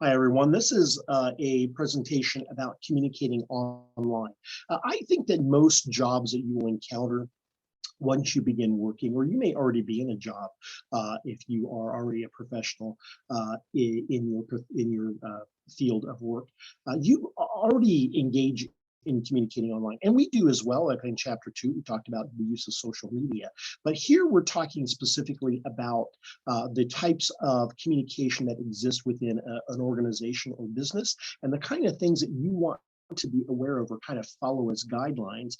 Hi, everyone. This is a presentation about communicating online. I think that most jobs that you will encounter once you begin working, or you may already be in a job if you are already a professional in your field of work, you already engage in communicating online, and we do as well. Like in chapter 2, we talked about the use of social media, but here we're talking specifically about the types of communication that exist within an organization or business, and the kind of things that you want to be aware of or kind of follow as guidelines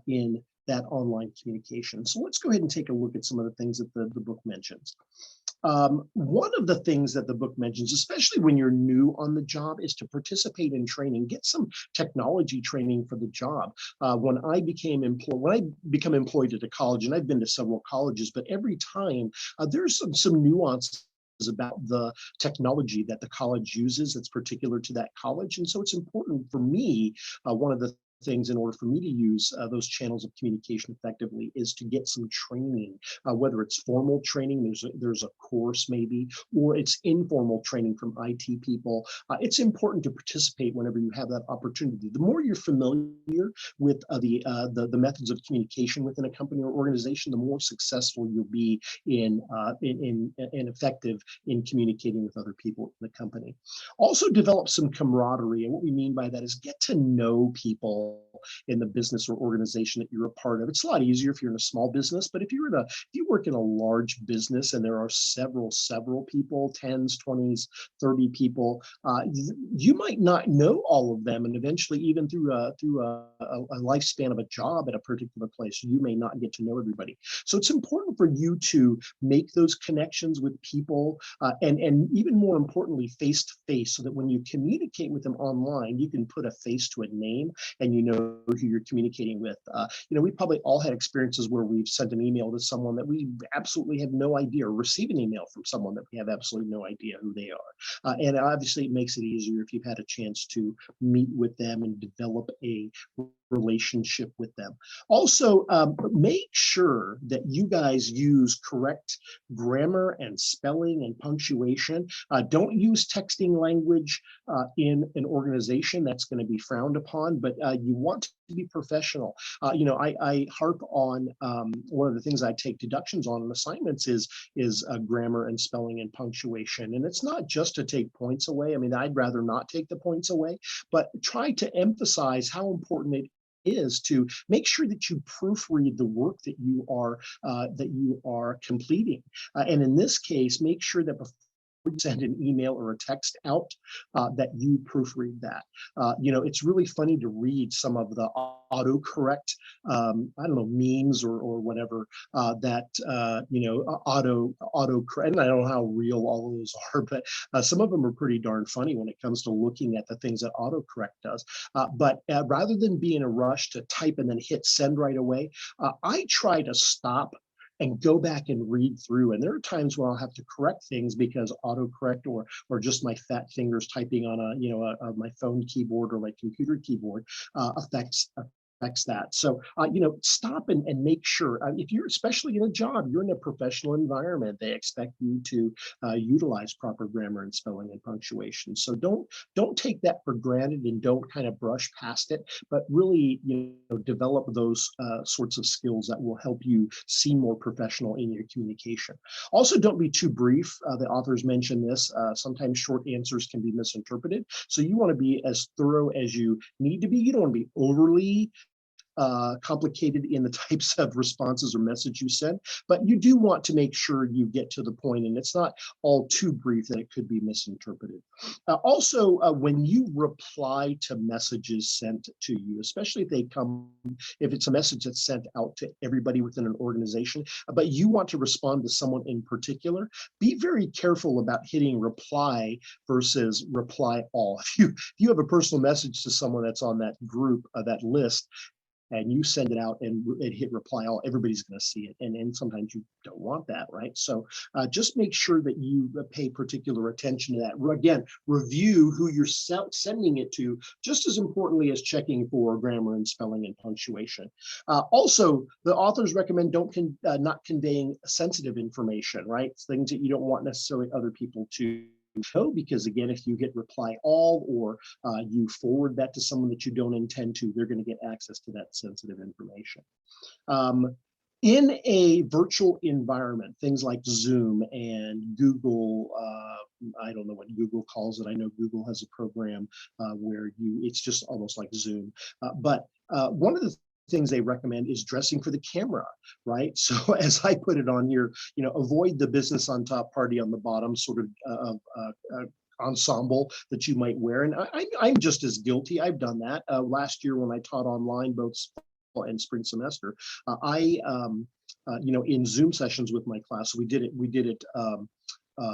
in that online communication. So let's go ahead and take a look at some of the things that the book mentions. One of the things that the book mentions, especially when you're new on the job, is to participate in training, get some technology training for the job. When I become employed at a college, and I've been to several colleges, but every time there's some nuance about the technology that the college uses that's particular to that college. And so it's important for me, one of the things in order for me to use those channels of communication effectively is to get some training, whether it's formal training, there's a course maybe, or it's informal training from IT people. It's important to participate whenever you have that opportunity. The more you're familiar with the methods of communication within a company or organization, the more successful you'll be in effective in communicating with other people in the company. Also develop some camaraderie, and what we mean by that is get to know people in the business or organization that you're a part of. It's a lot easier if you're in a small business, but if you work in a large business and there are several people, tens, 20s, 30 people, you might not know all of them, and eventually, even through a lifespan of a job at a particular place, you may not get to know everybody. So it's important for you to make those connections with people, and even more importantly, face to face, so that when you communicate with them online, you can put a face to a name and you know who you're communicating with. We probably all had experiences where we've sent an email to someone that we absolutely have no idea, or receive an email from someone that we have absolutely no idea who they are. And obviously, it makes it easier if you've had a chance to meet with them and develop a relationship with them. Also, make sure that you guys use correct grammar and spelling and punctuation. Don't use texting language in an organization. That's going to be frowned upon, but you want to be professional. I harp on one of the things I take deductions on in assignments is grammar and spelling and punctuation. And it's not just to take points away. I mean, I'd rather not take the points away, but try to emphasize how important it is to make sure that you proofread the work that you are completing, and in this case, make sure that before you send an email or a text out, that you proofread that. It's really funny to read some of the autocorrect, I don't know, memes or whatever, that autocorrect. And I don't know how real all of those are, but some of them are pretty darn funny when it comes to looking at the things that autocorrect does. But rather than be in a rush to type and then hit send right away, I try to stop and go back and read through. And there are times where I'll have to correct things because autocorrect or just my fat fingers typing on my phone keyboard or my computer keyboard affects that. So, stop and make sure, if you're especially in a job, you're in a professional environment, they expect you to utilize proper grammar and spelling and punctuation. So don't take that for granted and don't kind of brush past it, but really, develop those sorts of skills that will help you seem more professional in your communication. Also, don't be too brief. The authors mention this. Sometimes short answers can be misinterpreted. So you want to be as thorough as you need to be. You don't want to be overly complicated in the types of responses or message you send, but you do want to make sure you get to the point and it's not all too brief that it could be misinterpreted. Also, when you reply to messages sent to you, especially if it's a message that's sent out to everybody within an organization, but you want to respond to someone in particular, be very careful about hitting reply versus reply all. If you have a personal message to someone that's on that group, that list, and you send it out and hit reply all, everybody's going to see it. And sometimes you don't want that, right? So just make sure that you pay particular attention to that. Again, review who you're sending it to, just as importantly as checking for grammar and spelling and punctuation. Also, the authors recommend not conveying sensitive information, right? Things that you don't want necessarily other people to know, because again, if you hit reply all, or you forward that to someone that you don't intend to, they're going to get access to that sensitive information. Um, in a virtual environment, things like Zoom and Google, I don't know what Google calls it. I know Google has a program where it's just almost like Zoom. But one of the things they recommend is dressing for the camera, right? So as I put it on here, avoid the business on top, party on the bottom sort of ensemble that you might wear. And I'm just as guilty. I've done that. Last year when I taught online, both and spring semester, in Zoom sessions with my class, we did it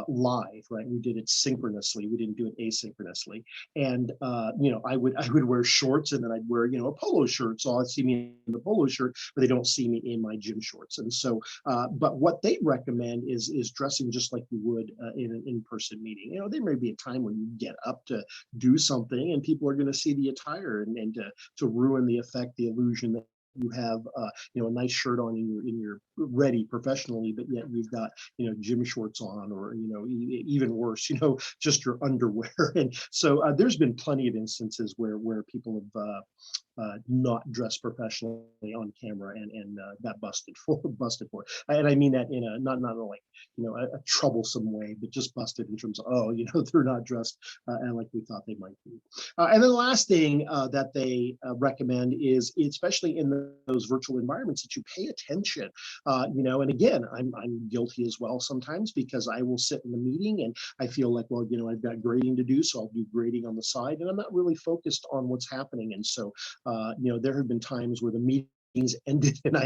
live, right? We did it synchronously. We didn't do it asynchronously. And I would wear shorts, and then I'd wear a polo shirt, so I'd see me in the polo shirt, but they don't see me in my gym shorts. And so, but what they recommend is dressing just like you would in an in-person meeting. There may be a time when you get up to do something, and people are going to see the attire, and to ruin the effect, the illusion that you have a nice shirt on, and you're ready professionally, but yet you've got gym shorts on, or even worse, just your underwear. And so there's been plenty of instances where people have not dressed professionally on camera, and got busted for it. And I mean that in a not like a troublesome way, but just busted in terms of, they're not dressed and like we thought they might be. And then the last thing that they recommend is, especially in those virtual environments, that you pay attention. And again, I'm guilty as well sometimes, because I will sit in the meeting and I feel like, well, I've got grading to do, so I'll do grading on the side, and I'm not really focused on what's happening. And so, there have been times where the meetings ended, and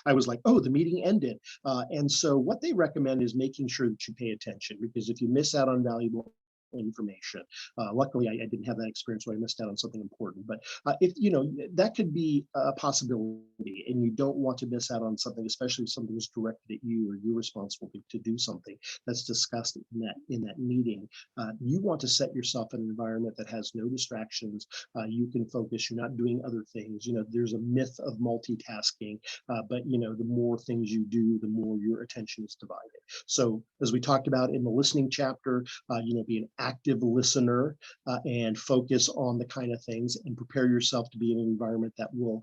I was like, oh, the meeting ended. And so what they recommend is making sure that you pay attention, because if you miss out on valuable information. Luckily, I didn't have that experience where I missed out on something important. But if that could be a possibility, and you don't want to miss out on something, especially if something is directed at you, or you're responsible to do something that's discussed in that meeting. You want to set yourself in an environment that has no distractions. You can focus. You're not doing other things. There's a myth of multitasking, but the more things you do, the more your attention is divided. So as we talked about in the listening chapter, be an active listener, and focus on the kind of things, and prepare yourself to be in an environment that will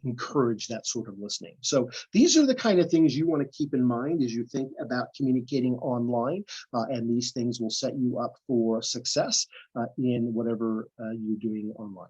encourage that sort of listening. So these are the kind of things you want to keep in mind as you think about communicating online, and these things will set you up for success in whatever you're doing online.